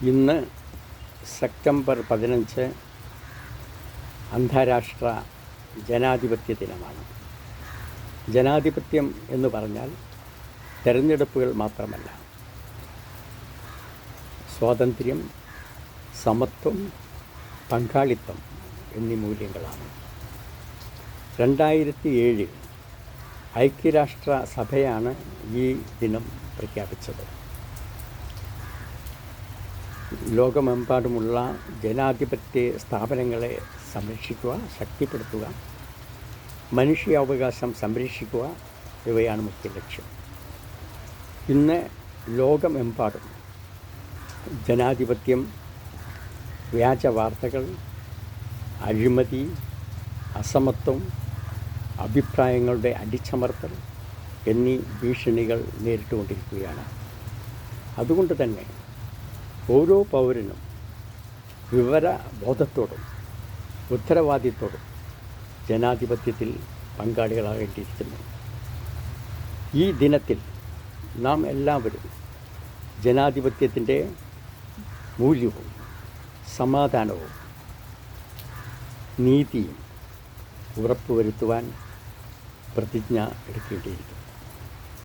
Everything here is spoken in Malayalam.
ഇന്ന് സെപ്റ്റംബർ 15 അന്താരാഷ്ട്ര ജനാധിപത്യ ദിനമാണ്. ജനാധിപത്യം എന്ന് പറഞ്ഞാൽ തെരഞ്ഞെടുപ്പുകൾ മാത്രമല്ല, സ്വാതന്ത്ര്യം, സമത്വം, പങ്കാളിത്തം എന്നീ മൂല്യങ്ങളാണ്. 2007 ഐക്യരാഷ്ട്ര സഭയാണ് ഈ ദിനം പ്രഖ്യാപിച്ചത്. ലോകമെമ്പാടുമുള്ള ജനാധിപത്യ സ്ഥാപനങ്ങളെ സംരക്ഷിക്കുക, ശക്തിപ്പെടുത്തുക, മനുഷ്യാവകാശം സംരക്ഷിക്കുക ഇവയാണ് മുഖ്യ ലക്ഷ്യം. ഇന്ന് ലോകമെമ്പാടും ജനാധിപത്യം, വ്യാജ വാർത്തകൾ, അഴിമതി, അസമത്വം, അഭിപ്രായങ്ങളുടെ അടിച്ചമർത്തൽ എന്നീ ഭീഷണികൾ നേരിട്ടുകൊണ്ടിരിക്കുകയാണ്. അതുകൊണ്ട് തന്നെ ഓരോ പൗരനും വിവരബോധത്തോടും ഉത്തരവാദിത്തോടും ജനാധിപത്യത്തിൽ പങ്കാളികളാകേണ്ടിയിരിക്കുന്നു. ഈ ദിനത്തിൽ നാം എല്ലാവരും ജനാധിപത്യത്തിൻ്റെ മൂല്യവും സമാധാനവും നീതിയും ഉറപ്പുവരുത്തുവാൻ പ്രതിജ്ഞ എടുക്കേണ്ടിയിരിക്കുന്നു.